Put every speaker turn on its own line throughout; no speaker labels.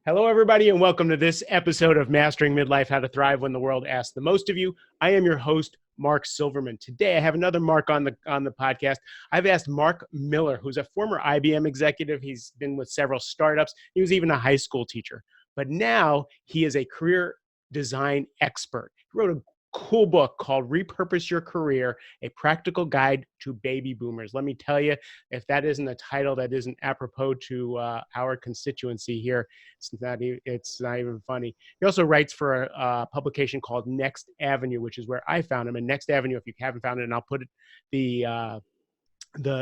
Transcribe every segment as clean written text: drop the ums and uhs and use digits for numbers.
Hello, everybody, and welcome to this episode of Mastering Midlife, How to Thrive When the World Asks the Most of You. I am your host, Marc Silverman. Today, I have another Marc on the podcast. I've asked Marc Miller, who's a former IBM executive. He's been with several startups. He was even a high school teacher. But now he is a career design expert. He wrote a cool book called Repurpose Your Career, a practical guide to baby boomers. Let me tell you, if that isn't a title that isn't apropos to our constituency here, it's not even funny. He also writes for a publication called Next Avenue, which is where I found him. And Next Avenue, if you haven't found it, and I'll put the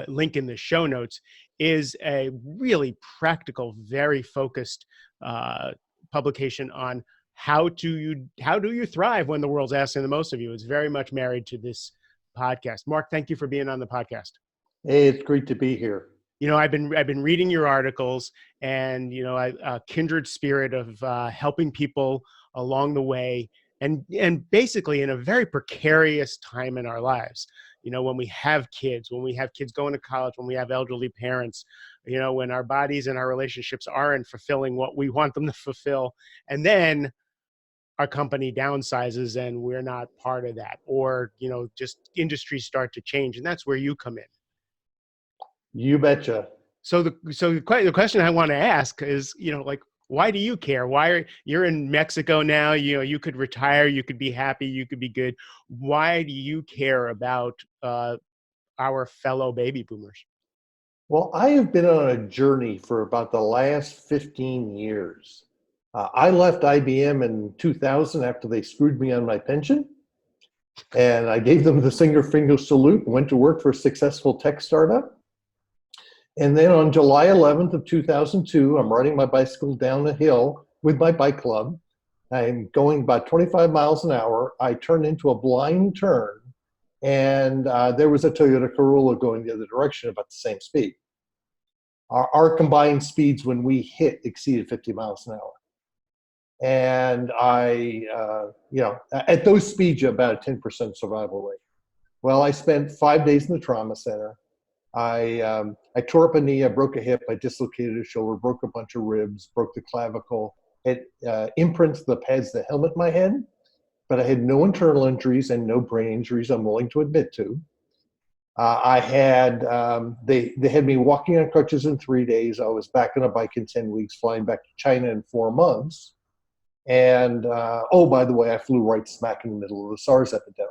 link in the show notes, is a really practical, very focused publication on how do you thrive when the world's asking the most of you. It's very much married to this podcast. Marc, thank you for being on the podcast.
Hey, it's great to be here.
You know, I've been reading your articles, and a kindred spirit of helping people along the way, and basically in a very precarious time in our lives. You know, when we have kids going to college, when we have elderly parents, when our bodies and our relationships aren't fulfilling what we want them to fulfill, and then our company downsizes and we're not part of that, or just industries start to change, and that's where you come in.
You betcha.
So the question I want to ask is, why do you care? You're in Mexico now? You could retire, you could be happy, you could be good. Why do you care about our fellow baby boomers?
Well, I have been on a journey for about the last 15 years. I left IBM in 2000 after they screwed me on my pension. And I gave them the finger salute and went to work for a successful tech startup. And then on July 11th of 2002, I'm riding my bicycle down the hill with my bike club. I'm going about 25 miles an hour. I turned into a blind turn, and there was a Toyota Corolla going the other direction about the same speed. Our combined speeds when we hit exceeded 50 miles an hour. And at those speeds, you have about a 10% survival rate. Well, I spent 5 days in the trauma center. I tore up a knee, I broke a hip, I dislocated a shoulder, broke a bunch of ribs, broke the clavicle. It imprints the pads that helmet my head, but I had no internal injuries and no brain injuries I'm willing to admit to. They had me walking on crutches in 3 days. I was back on a bike in 10 weeks, flying back to China in 4 months. And, by the way, I flew right smack in the middle of the SARS epidemic.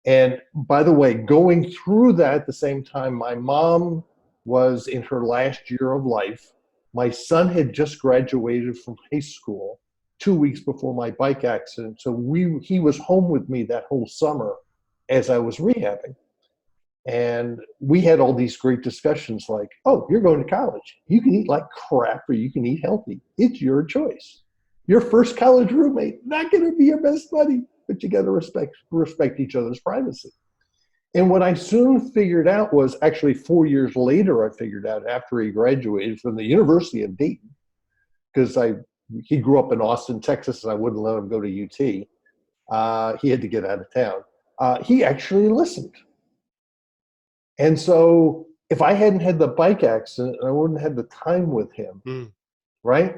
And by the way, going through that at the same time, my mom was in her last year of life. My son had just graduated from high school 2 weeks before my bike accident. So he was home with me that whole summer as I was rehabbing. And we had all these great discussions like, oh, you're going to college. You can eat like crap or you can eat healthy. It's your choice. Your first college roommate, not going to be your best buddy, but you got to respect each other's privacy. And what I soon figured out was, actually 4 years later, I figured out after he graduated from the University of Dayton, because he grew up in Austin, Texas, and I wouldn't let him go to UT. He had to get out of town. He actually listened. And so if I hadn't had the bike accident, I wouldn't have had the time with him, right?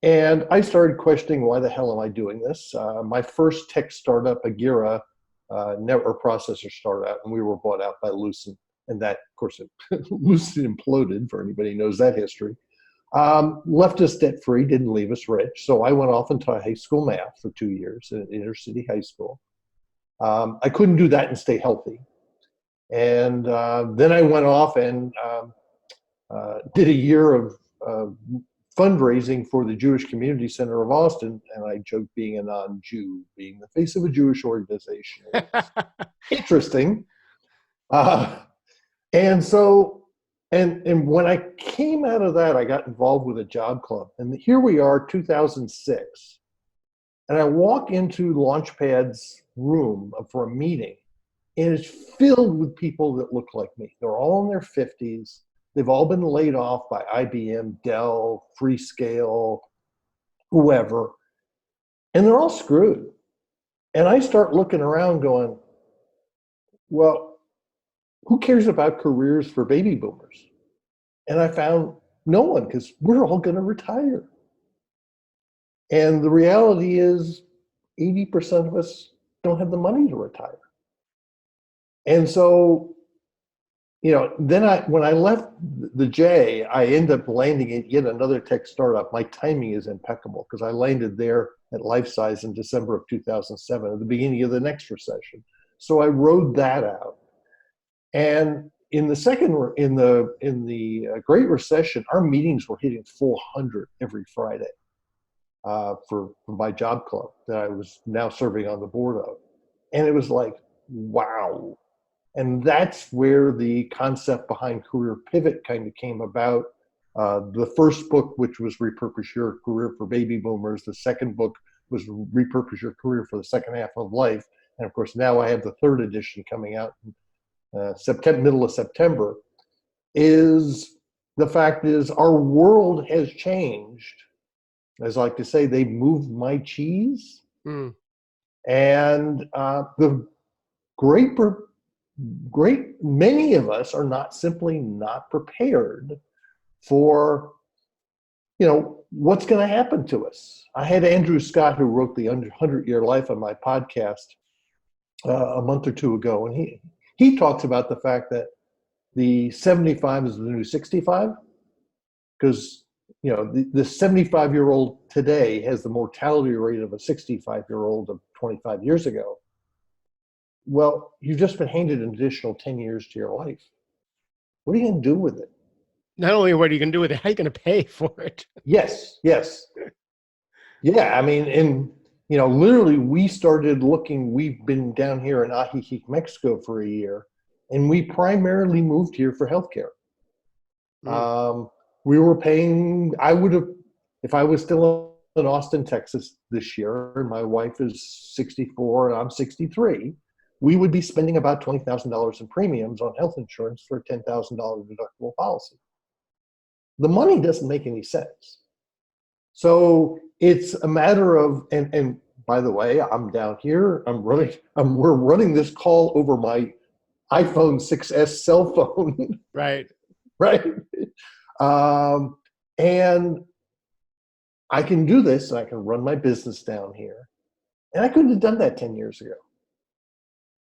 And I started questioning, why the hell am I doing this? My first tech startup, Agira, network processor started out, and we were bought out by Lucent. And that, of course, Lucent imploded, for anybody who knows that history. Left us debt-free, didn't leave us rich. So I went off and taught high school math for 2 years at inner city high school. I couldn't do that and stay healthy. And then I went off and did a year of fundraising for the Jewish Community Center of Austin, and I joked being a non-Jew, being the face of a Jewish organization. Interesting. And when I came out of that, I got involved with a job club. And here we are, 2006. And I walk into Launchpad's room for a meeting, and it's filled with people that look like me. They're all in their 50s. They've all been laid off by IBM, Dell, Freescale, whoever. And they're all screwed. And I start looking around going, well, who cares about careers for baby boomers? And I found No one, because we're all going to retire. And the reality is 80% of us don't have the money to retire. And so, then when I left the J, I ended up landing at yet another tech startup. My timing is impeccable because I landed there at Life Size in December of 2007, at the beginning of the next recession. So I rode that out. And in the Great Recession, our meetings were hitting 400 every Friday for my job club that I was now serving on the board of. And it was like, wow. And that's where the concept behind Career Pivot kind of came about. The first book, which was Repurpose Your Career for Baby Boomers. The second book was Repurpose Your Career for the Second Half of Life. And of course, now I have the third edition coming out middle of September. The fact is our world has changed. As I like to say, they moved my cheese. And the many of us are not prepared for what's going to happen to us. I had Andrew Scott, who wrote the 100-Year Life, on my podcast a month or two ago, and he talks about the fact that the 75 is the new 65, because the 75-year-old today has the mortality rate of a 65-year-old of 25 years ago. Well, you've just been handed an additional 10 years to your life. What are you going to do with it?
Not only what are you going to do with it, how are you going to pay for it?
Yes. Yeah, I mean, and literally we started looking. We've been down here in Ajijic, Mexico for a year, and we primarily moved here for healthcare. We were paying, if I was still in Austin, Texas this year, and my wife is 64 and I'm 63, we would be spending about $20,000 in premiums on health insurance for a $10,000 deductible policy. The money doesn't make any sense. So it's a matter of, and by the way, I'm down here, we're running this call over my iPhone 6S cell phone.
Right.
And I can do this, and I can run my business down here. And I couldn't have done that 10 years ago.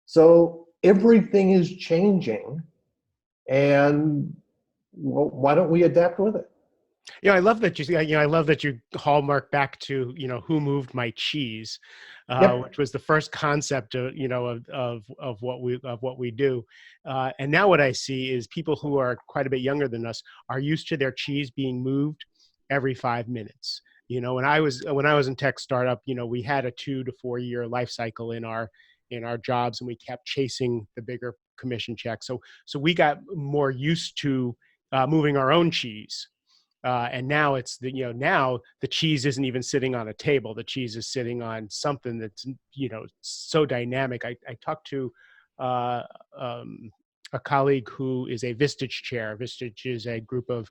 So everything is changing, and why don't we adapt with it?
I love that I love that you hallmark back to, who moved my cheese, which was the first concept of, of what we do. And now what I see is people who are quite a bit younger than us are used to their cheese being moved every 5 minutes. When I was in tech startup, we had a 2 to 4 year life cycle in our jobs, and we kept chasing the bigger commission check. So we got more used to moving our own cheese. And now it's now the cheese isn't even sitting on a table. The cheese is sitting on something that's, so dynamic. I talked to a colleague who is a Vistage chair. Vistage is a group of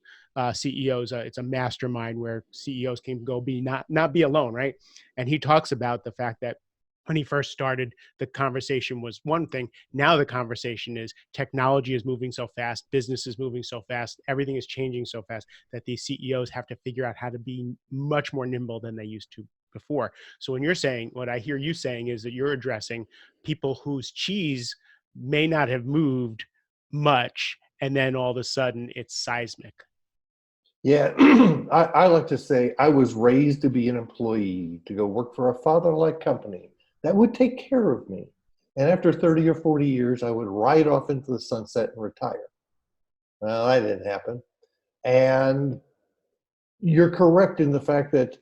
CEOs. It's a mastermind where CEOs can go not be alone, right? And he talks about the fact that when he first started, the conversation was one thing. Now the conversation is technology is moving so fast, business is moving so fast, everything is changing so fast that these CEOs have to figure out how to be much more nimble than they used to before. So when you're saying, what I hear you saying is that you're addressing people whose cheese may not have moved much, and then all of a sudden it's seismic.
Yeah, I like to say I was raised to be an employee, to go work for a father-like company that would take care of me. And after 30 or 40 years, I would ride off into the sunset and retire. Well, that didn't happen. And you're correct in the fact that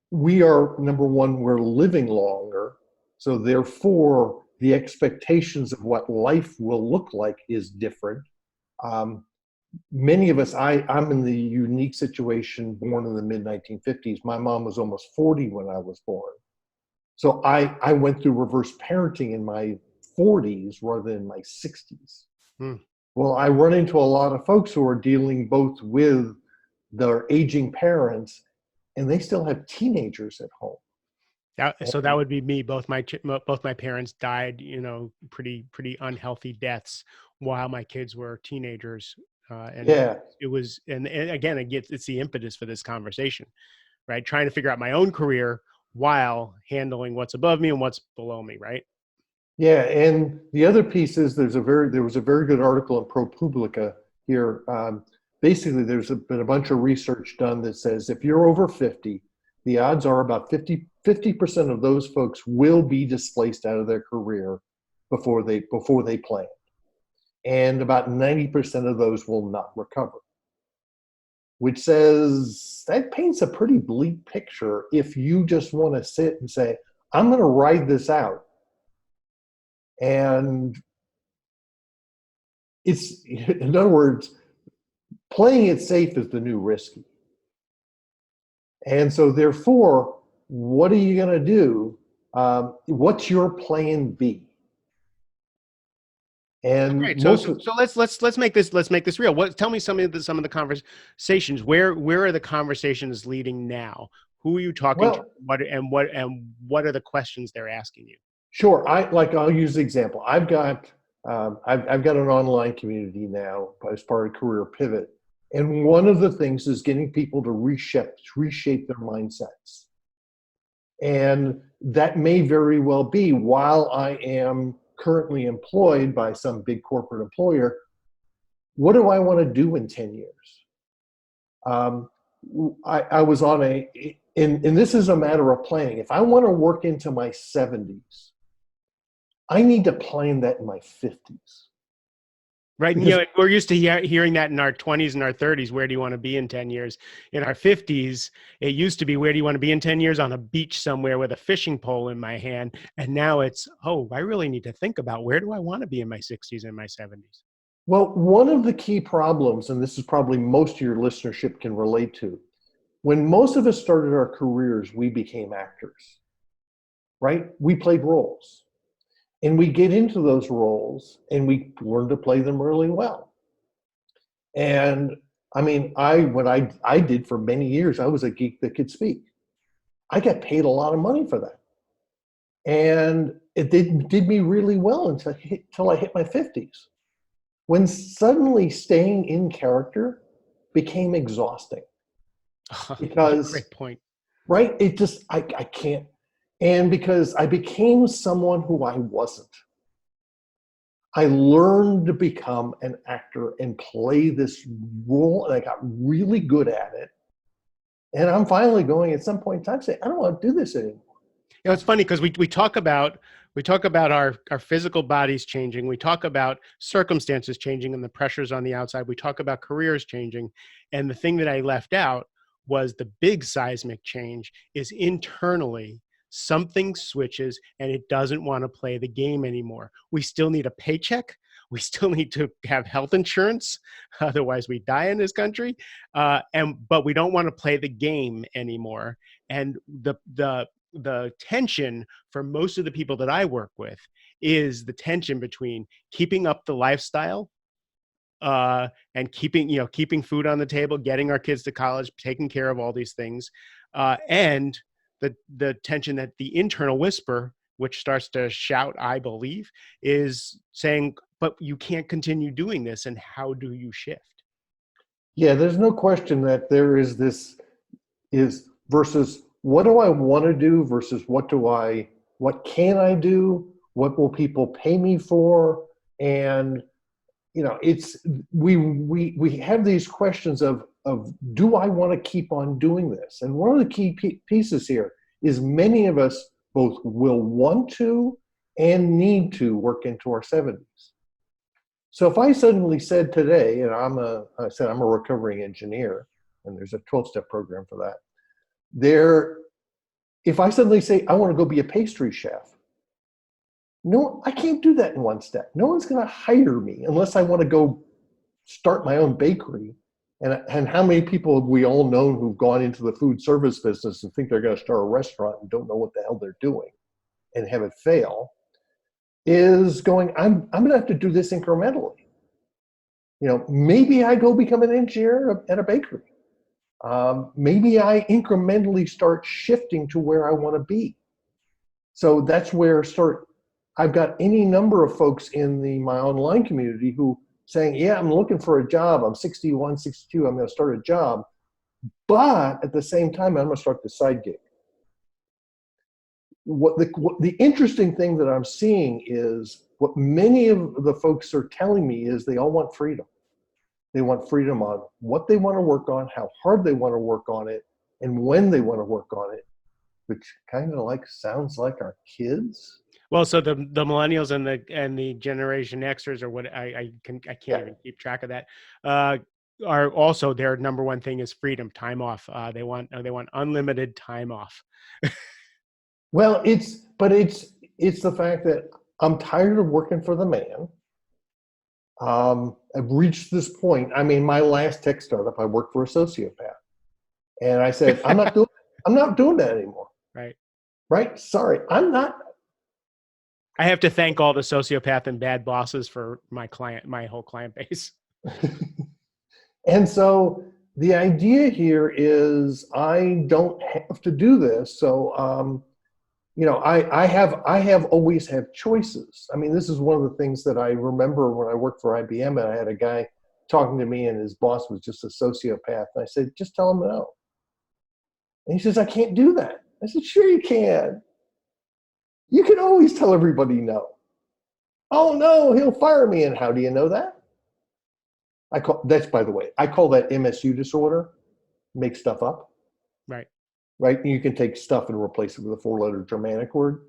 we are, number one, we're living longer. So therefore, the expectations of what life will look like is different. Many of us, I'm in the unique situation, born in the mid-1950s. My mom was almost 40 when I was born. So I went through reverse parenting in my 40s rather than my 60s. Well, I run into a lot of folks who are dealing both with their aging parents, and they still have teenagers at home.
So that would be me. Both my parents died, pretty unhealthy deaths while my kids were teenagers. And
Yeah.
it was, and again, it's the impetus for this conversation, right? Trying to figure out my own career while handling what's above me and what's below me, right?
Yeah, and the other piece is there was a very good article in ProPublica here. Basically, been a bunch of research done that says if you're over 50, the odds are about 50% of those folks will be displaced out of their career before they plan, and about 90% of those will not recover. Which says that paints a pretty bleak picture if you just want to sit and say, "I'm going to ride this out." And it's, in other words, playing it safe is the new risky. And so therefore, what are you going to do? What's your plan B? And
Great. So,
most
so,
of,
so let's make this real. Tell me some of the conversations. Where are the conversations leading now? Who are you talking to?
well,
What are the questions they're asking you?
sure. I'll use the example. I've got an online community now as part of Career Pivot, and one of the things is getting people to reshape their mindsets. And that may very well be, while I am currently employed by some big corporate employer, what do I want to do in 10 years? Um, I was on and this is a matter of planning. If I want to work into my 70s, I need to plan that in my 50s.
Right. And,
Because,
we're used to hearing that in our 20s and our 30s. Where do you want to be in 10 years? In our 50s, it used to be, where do you want to be in 10 years? On a beach somewhere with a fishing pole in my hand. And now it's, oh, I really need to think about, where do I want to be in my 60s and my 70s?
well, one of the key problems, and this is probably most of your listenership can relate to, when most of us started our careers, we became actors, right? We played roles. And we get into those roles and we learn to play them really well. And I mean, what I did for many years, I was a geek that could speak. I got paid a lot of money for that. And it did me really well until I hit my 50s, when suddenly staying in character became exhausting. Because,
Great point.
right, I can't. And because I became someone who I wasn't. I learned to become an actor and play this role, and I got really good at it. And I'm finally going at some point in time say, I don't want to do this anymore.
It's funny because we talk about our physical bodies changing. We talk about circumstances changing and the pressures on the outside. We talk about careers changing. And the thing that I left out was the big seismic change is internally something switches and it doesn't want to play the game anymore. We still need a paycheck. We still need to have health insurance. Otherwise we die in this country. But we don't want to play the game anymore. And the tension for most of the people that I work with is the tension between keeping up the lifestyle and keeping food on the table, getting our kids to college, taking care of all these things, and the tension that the internal whisper, which starts to shout, I believe, is saying, but you can't continue doing this. And how do you shift?
Yeah, there's no question that there is this is versus what do I want to do versus what can I do? What will people pay me for? And it's we have these questions of do I want to keep on doing this? And one of the key pieces here is many of us both will want to and need to work into our 70s. So if I suddenly said today, I'm a recovering engineer, and there's a 12-step program for that. If I suddenly say I want to go be a pastry chef, no, I can't do that in one step. No one's going to hire me unless I want to go start my own bakery. And how many people have we all known who've gone into the food service business and think they're going to start a restaurant and don't know what the hell they're doing and have it fail? Is going, I'm going to have to do this incrementally. Maybe I go become an engineer at a bakery. Maybe I incrementally start shifting to where I want to be. So that's where I've got any number of folks in my online community who saying, yeah, I'm looking for a job. I'm 61, 62. I'm going to start a job. But at the same time, I'm going to start the side gig. What the interesting thing that I'm seeing is what many of the folks are telling me is they all want freedom. They want freedom on what they want to work on, how hard they want to work on it, and when they want to work on it, which kind of like sounds like our kids.
Well, so the millennials and the Generation Xers, or what I can't even keep track of that, are also, their number one thing is freedom, time off. They want unlimited time off.
Well, it's the fact that I'm tired of working for the man. I've reached this point. I mean, my last tech startup, I worked for a sociopath, and I said, I'm not doing that anymore.
Right.
Right. Sorry, I'm not.
I have to thank all the sociopath and bad bosses for my whole client base.
And so the idea here is I don't have to do this. So, I have always had choices. I mean, this is one of the things that I remember when I worked for IBM, and I had a guy talking to me and his boss was just a sociopath. And I said, just tell him no. And he says, I can't do that. I said, sure you can. You can always tell everybody no. Oh no, he'll fire me. And how do you know that? That's, by the way, I call that MSU disorder, make stuff up.
Right.
Right. You can take stuff and replace it with a 4-letter Germanic word.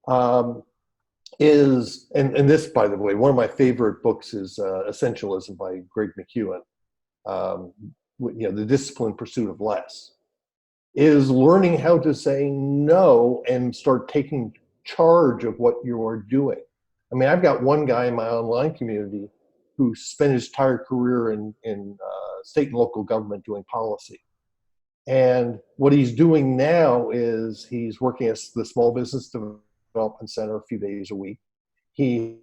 And this, by the way, one of my favorite books is Essentialism by Greg McKeown. The Disciplined Pursuit of Less is learning how to say no and start taking charge of what you are doing. I mean, I've got one guy in my online community who spent his entire career in state and local government doing policy. And what he's doing now is he's working at the Small Business Development Center a few days a week. He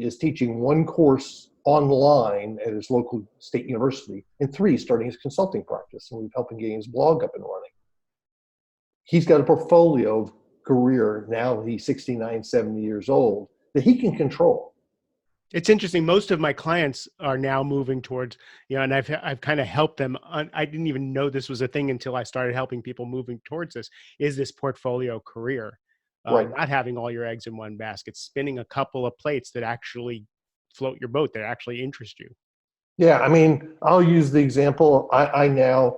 is teaching one course online at his local state university, and 3, starting his consulting practice, and we've helped him get his blog up and running. He's got a portfolio of career, now he's 69, 70 years old, that he can control.
It's interesting. Most of my clients are now moving towards, and I've kind of helped them. I didn't even know this was a thing until I started helping people moving towards this portfolio career.
Right.
Not having all your eggs in one basket, spinning a couple of plates that actually float your boat, that actually interest you.
Yeah, I mean, I'll use the example. I do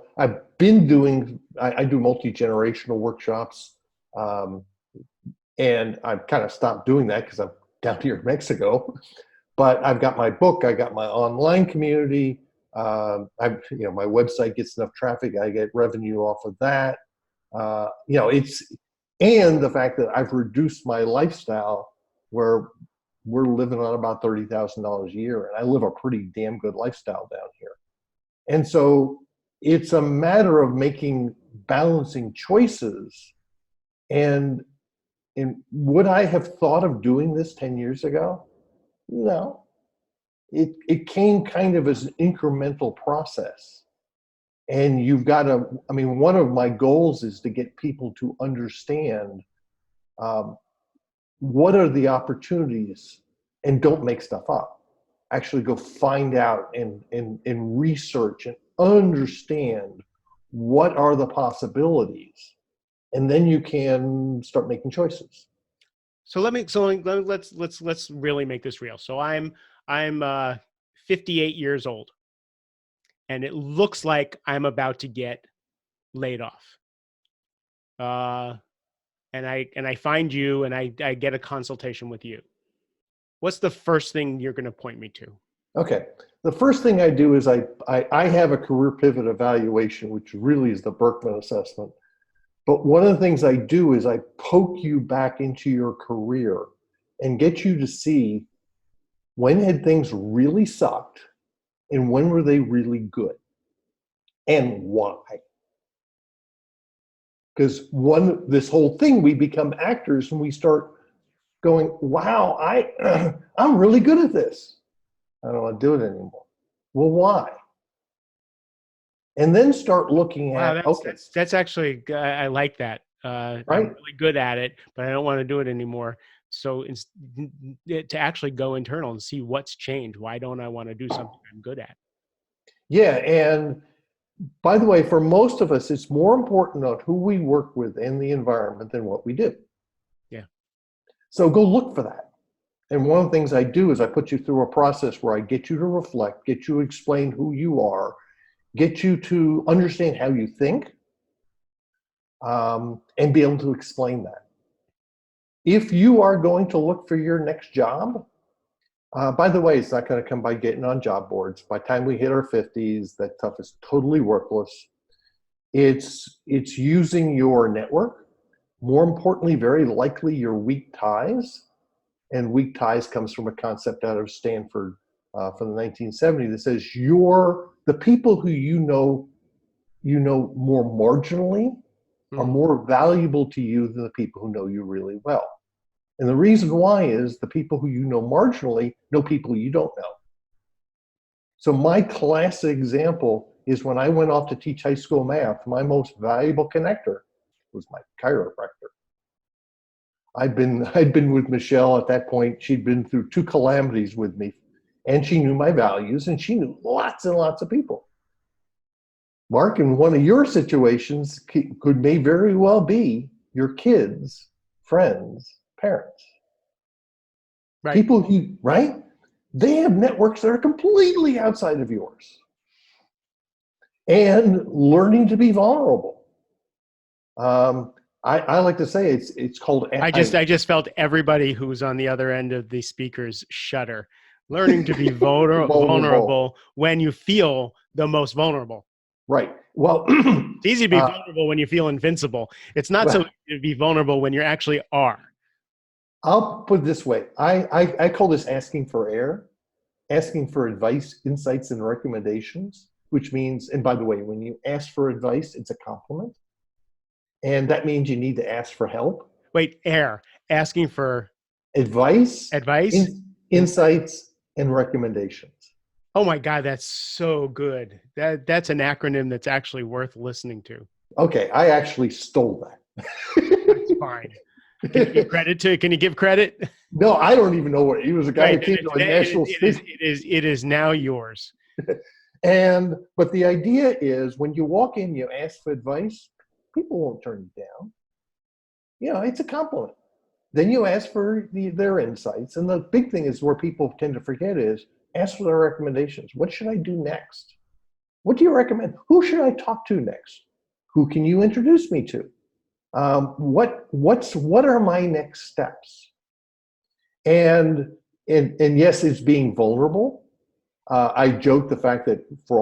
multi-generational workshops, and I've kind of stopped doing that because I'm down here in Mexico. But I've got my book, I got my online community. My website gets enough traffic, I get revenue off of that. And the fact that I've reduced my lifestyle where we're living on about $30,000 a year, and I live a pretty damn good lifestyle down here. And so it's a matter of balancing choices. And would I have thought of doing this 10 years ago? No. It came kind of as an incremental process. And one of my goals is to get people to understand what are the opportunities, and don't make stuff up. Actually go find out and research and understand what are the possibilities. And then you can start making choices.
So let's really make this real. So I'm 58 years old, and it looks like I'm about to get laid off. And I find you, and I get a consultation with you. What's the first thing you're going to point me to?
Okay. The first thing I do is I have a career pivot evaluation, which really is the Berkman assessment. But one of the things I do is I poke you back into your career and get you to see when had things really sucked and when were they really good and why. Because this whole thing, we become actors and we start going, wow, I'm really good at this. I don't want to do it anymore. Well, why? And then start looking at,
that's actually, I like that.
Right?
I'm really good at it, but I don't want to do it anymore. So to actually go internal and see what's changed. Why don't I want to do something I'm good at?
Yeah. And by the way, for most of us, it's more important on who we work with and the environment than what we do.
Yeah.
So go look for that. And one of the things I do is I put you through a process where I get you to reflect, get you to explain who you are, get you to understand how you think, and be able to explain that. If you are going to look for your next job, by the way, it's not going to come by getting on job boards. By the time we hit our 50s, that stuff is totally worthless. It's using your network. More importantly, very likely your weak ties. And weak ties comes from a concept out of Stanford from the 1970s that says the people who you know more marginally are more valuable to you than the people who know you really well. And the reason why is the people who you know marginally know people you don't know. So my classic example is when I went off to teach high school math, my most valuable connector was my chiropractor. I'd been with Michelle at that point. She'd been through 2 calamities with me, and she knew my values, and she knew lots and lots of people. Mark, in one of your situations may very well be your kids, friends, parents.
Right.
People who, right? They have networks that are completely outside of yours. And learning to be vulnerable. I like to say it's called.
I just felt everybody who's on the other end of the speakers shudder. Learning to be vulnerable when you feel the most vulnerable.
Right. Well,
it's easy to be vulnerable when you feel invincible. It's not so easy to be vulnerable when you actually are.
I'll put it this way. I call this asking for air, asking for advice, insights, and recommendations, which means, and by the way, when you ask for advice, it's a compliment. And that means you need to ask for help.
Wait, asking for
advice, insights, and recommendations.
Oh my God, that's so good. That's an acronym that's actually worth listening to.
Okay, I actually stole that.
That's fine. Can you give credit?
No, I don't even know what he was. A guy who came to a national stage.
It is now yours.
But the idea is when you walk in, you ask for advice, people won't turn you down. You know, it's a compliment. Then you ask for their insights. And the big thing is where people tend to forget is ask for their recommendations. What should I do next? What do you recommend? Who should I talk to next? Who can you introduce me to? What are my next steps? And yes, it's being vulnerable. I joke the fact that for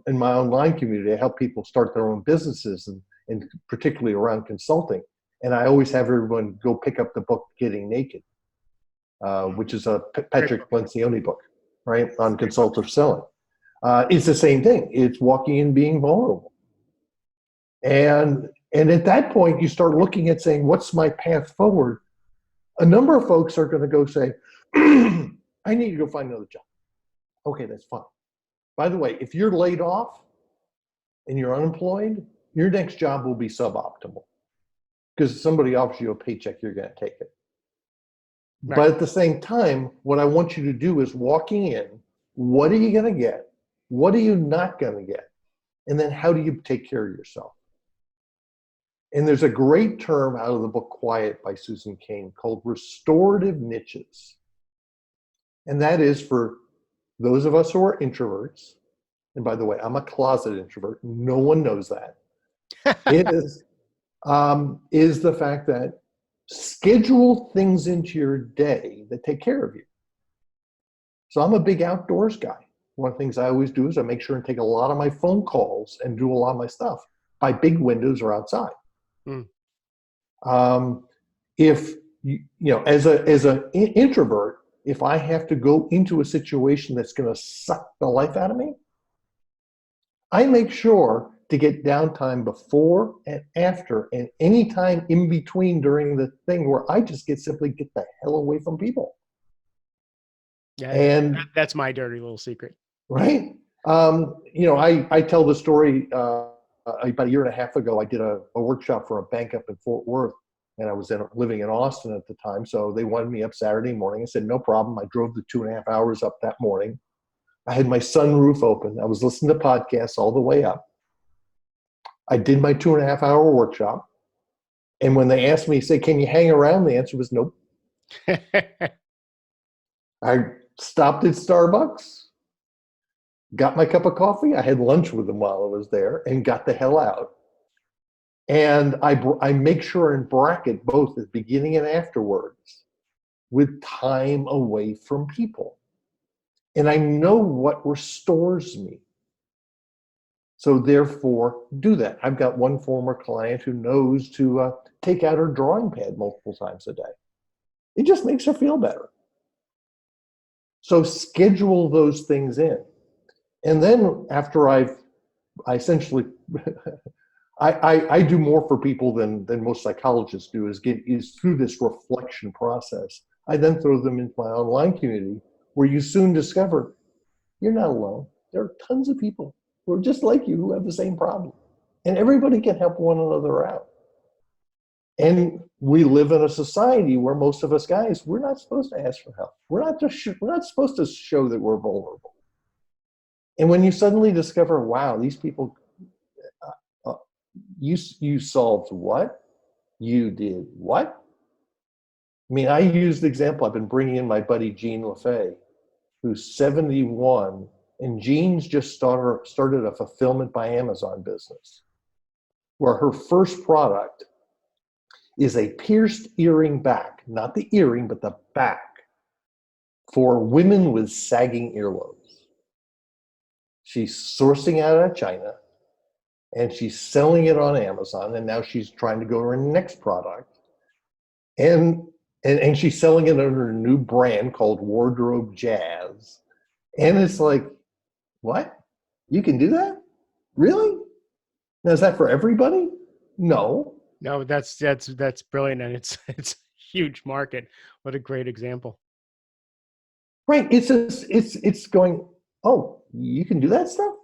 in my online community, I help people start their own businesses and particularly around consulting. And I always have everyone go pick up the book Getting Naked, which is a Patrick Lencioni book, right, on consultative selling. It's the same thing. It's walking in being vulnerable. And at that point, you start looking at saying, what's my path forward? A number of folks are going to go say, I need to go find another job. Okay, that's fine. By the way, if you're laid off and you're unemployed, your next job will be suboptimal because somebody offers you a paycheck, you're going to take it. Right. But at the same time, what I want you to do is walking in, what are you going to get? What are you not going to get? And then how do you take care of yourself? And there's a great term out of the book Quiet by Susan Cain called restorative niches. And that is for those of us who are introverts, and by the way, I'm a closet introvert. No one knows that. It is the fact that schedule things into your day that take care of you. So I'm a big outdoors guy. One of the things I always do is I make sure and take a lot of my phone calls and do a lot of my stuff by big windows or outside. If as an introvert, if I have to go into a situation that's going to suck the life out of me, I make sure to get downtime before and after and any time in between during the thing where I just simply get the hell away from people.
Yeah, and that's my dirty little secret.
Right? I tell the story about a year and a half ago. I did a workshop for a bank up in Fort Worth, and I was living in Austin at the time. So they wanted me up Saturday morning. I said, no problem. I drove the 2.5 hours up that morning. I had my sunroof open. I was listening to podcasts all the way up. I did my 2.5 hour workshop. And when they asked me, say, can you hang around? The answer was nope. I stopped at Starbucks, got my cup of coffee. I had lunch with them while I was there and got the hell out. And I make sure and bracket both at the beginning and afterwards with time away from people. And I know what restores me. So therefore, do that. I've got one former client who knows to take out her drawing pad multiple times a day. It just makes her feel better. So schedule those things in. And then after I essentially, I do more for people than most psychologists do, is through this reflection process. I then throw them into my online community where you soon discover you're not alone. There are tons of people who are just like you who have the same problem. And everybody can help one another out. And we live in a society where most of us guys, we're not supposed to ask for help. We're not supposed to show that we're vulnerable. And when you suddenly discover, wow, these people, you solved what? You did what? I mean, I use the example, I've been bringing in my buddy Jean LaFay, who's 71, and Jean's just started a fulfillment by Amazon business, where her first product is a pierced earring back, not the earring, but the back, for women with sagging earlobes. She's sourcing out of China, and she's selling it on Amazon, and now she's trying to go to her next product. And she's selling it under a new brand called Wardrobe Jazz. And it's like, what? You can do that? Really? Now, is that for everybody? No.
No, that's brilliant, and it's a huge market. What a great example.
Right. It's going, oh, you can do that stuff?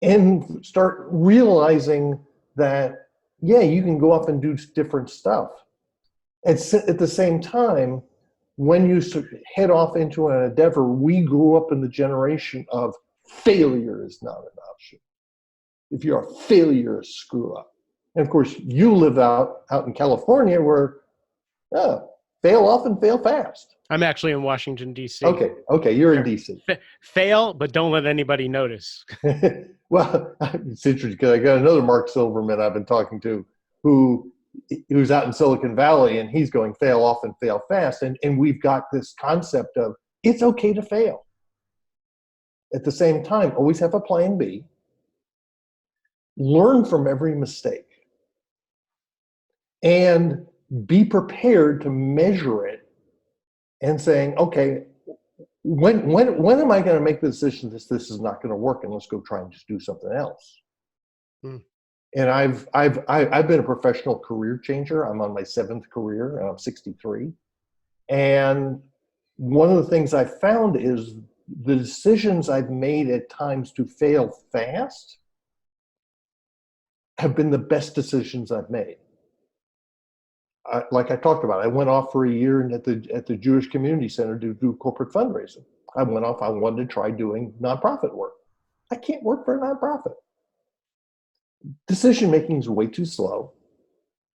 And start realizing that, yeah, you can go off and do different stuff. At the same time, when you head off into an endeavor, we grew up in the generation of failure is not an option. If you're a failure, screw up. And of course, you live out in California where fail often, fail fast.
I'm actually in Washington, D.C.
Okay, you're in D.C.
Fail, but don't let anybody notice.
Well, it's interesting because I got another Marc Silverman I've been talking to who's out in Silicon Valley, and he's going fail often, fail fast. And we've got this concept of it's okay to fail. At the same time, always have a plan B. Learn from every mistake. And be prepared to measure it and saying, okay, when am I going to make the decision that this is not going to work and let's go try and just do something else? And I've been a professional career changer. I'm on my 7th career and I'm 63. And one of the things I found is the decisions I've made at times to fail fast have been the best decisions I've made. Like I talked about, I went off for a year at the Jewish Community Center to do corporate fundraising. I wanted to try doing nonprofit work. I can't work for a nonprofit. Decision making is way too slow.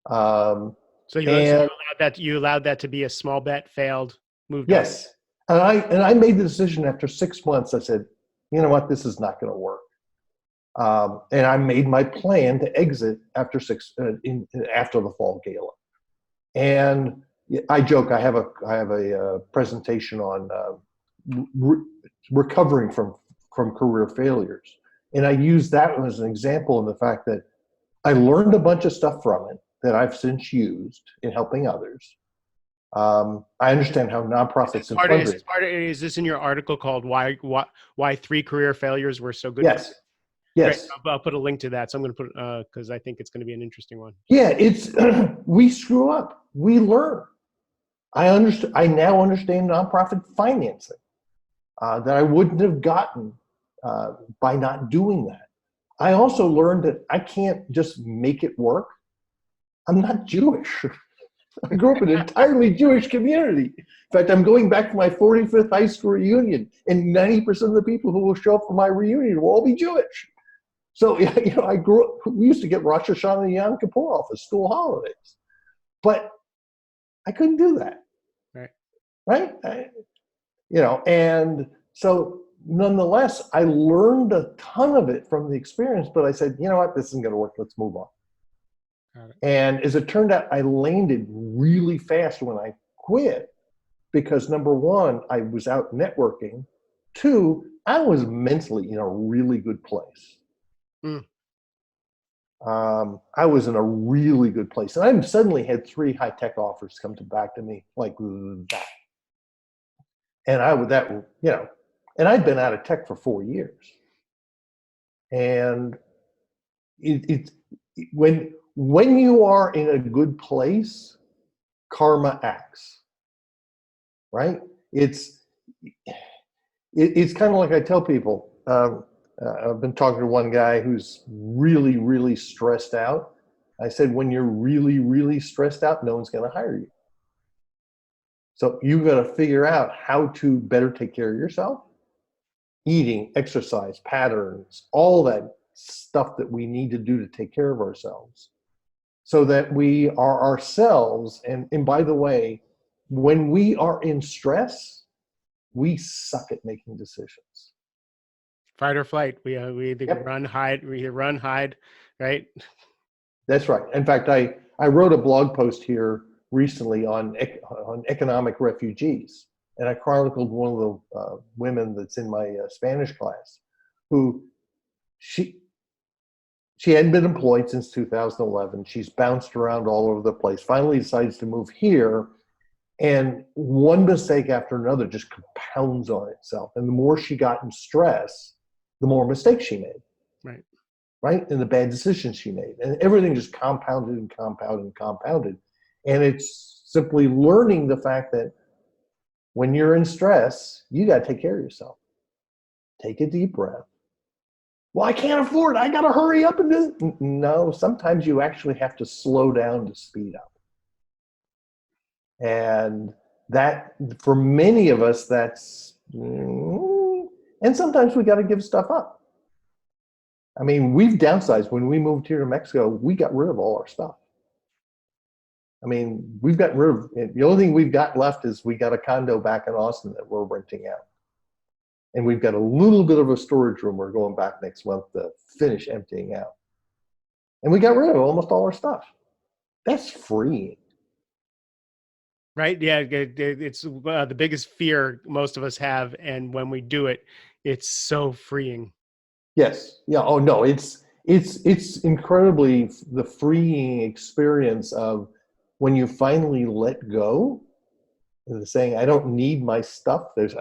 So you allowed that to be a small bet, failed, moved on.
Yes, and I made the decision after 6 months. I said, you know what, this is not going to work. And I made my plan to exit after the fall gala. And I joke, I have a presentation on recovering from career failures. And I use that as an example in the fact that I learned a bunch of stuff from it that I've since used in helping others. I understand how nonprofits and fundraising.
Is this in your article called Why 3 Career Failures Were So Good?
Yes. Yes.
Great. I'll put a link to that. So I'm going to put because I think it's going to be an interesting one.
Yeah, it's we screw up. We learn. I now understand nonprofit financing that I wouldn't have gotten by not doing that. I also learned that I can't just make it work. I'm not Jewish. I grew up in an entirely Jewish community. In fact, I'm going back to my 45th high school reunion, and 90% of the people who will show up for my reunion will all be Jewish. So, I grew up, we used to get Rosh Hashanah and Yom Kippur off as school holidays. But I couldn't do that. Right? And so nonetheless, I learned a ton of it from the experience, but I said, you know what, this isn't going to work. Let's move on. And as it turned out, I landed really fast when I quit because number one, I was out networking. Two, I was mentally in a really good place. I was in a really good place. And I suddenly had 3 high-tech offers come back to me like that. And and I'd been out of tech for 4 years. And when you are in a good place, karma acts, right? It's kind of like I tell people, I've been talking to one guy who's really, really stressed out. I said, when you're really, really stressed out, no one's going to hire you. So you've got to figure out how to better take care of yourself. Eating, exercise, patterns, all that stuff that we need to do to take care of ourselves so that we are ourselves. And by the way, when we are in stress, we suck at making decisions.
Fight or flight. We either run, hide. We either run, hide, right?
That's right. In fact, I wrote a blog post here recently on economic refugees, and I chronicled one of the women that's in my Spanish class, who she hadn't been employed since 2011. She's bounced around all over the place. Finally, decides to move here, and one mistake after another just compounds on itself. And the more she got in stress, the more mistakes she made. Right? And the bad decisions she made. And everything just compounded and compounded and compounded. And it's simply learning the fact that when you're in stress, you got to take care of yourself. Take a deep breath. Well, I can't afford it. I got to hurry up and do it. No, sometimes you actually have to slow down to speed up. And that, for many of us, that's, and sometimes we got to give stuff up. I mean, we've downsized. When we moved here to Mexico, we got rid of all our stuff. I mean, we've gotten rid of, the only thing we've got left is we got a condo back in Austin that we're renting out. And we've got a little bit of a storage room we're going back next month to finish emptying out. And we got rid of almost all our stuff. That's freeing.
Right? Yeah, it's the biggest fear most of us have. And when we do it, it's so freeing.
Yes. Yeah. Oh no, it's incredibly the freeing experience of when you finally let go. And saying, I don't need my stuff. There's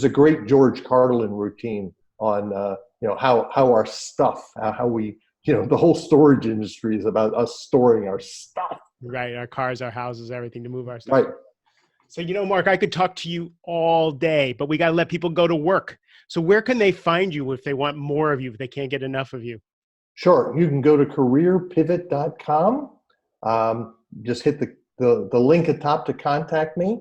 a great George Carlin routine on how our stuff, how we, the whole storage industry is about us storing our stuff.
Right. Our cars, our houses, everything to move our stuff.
Right.
So, Marc, I could talk to you all day, but we got to let people go to work. So where can they find you if they want more of you, if they can't get enough of you?
Sure. You can go to careerpivot.com. Just hit the link at top to contact me.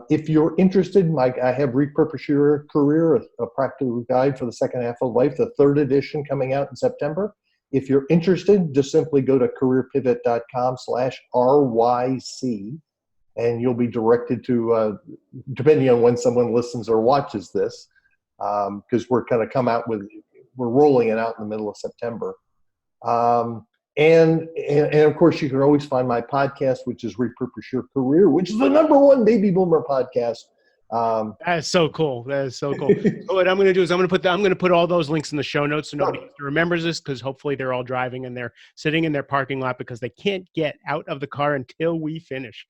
If you're interested, Mike, I have Repurpose Your Career, a practical guide for the second half of life, the 3rd edition coming out in September. If you're interested, just simply go to careerpivot.com/RYC. And you'll be directed to, depending on when someone listens or watches this, because we're going to we're rolling it out in the middle of September. And of course, you can always find my podcast, which is Repurpose Your Career, which is the #1 baby boomer podcast.
That is so cool. That is so cool. So what I'm going to do is I'm going to put all those links in the show notes so nobody remembers this, because hopefully they're all driving and they're sitting in their parking lot because they can't get out of the car until we finish.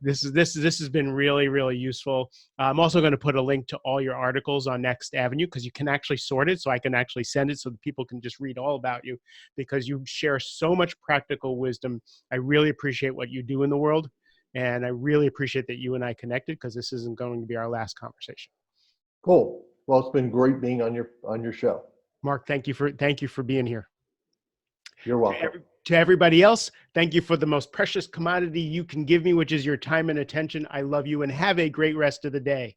This has been really, really useful. I'm also going to put a link to all your articles on Next Avenue, because you can actually sort it, so I can actually send it so that people can just read all about you, because you share so much practical wisdom. I really appreciate what you do in the world. And I really appreciate that you and I connected, because this isn't going to be our last conversation.
Cool. Well, it's been great being on your show.
Marc, thank you for being here.
You're welcome.
To everybody else, thank you for the most precious commodity you can give me, which is your time and attention. I love you and have a great rest of the day.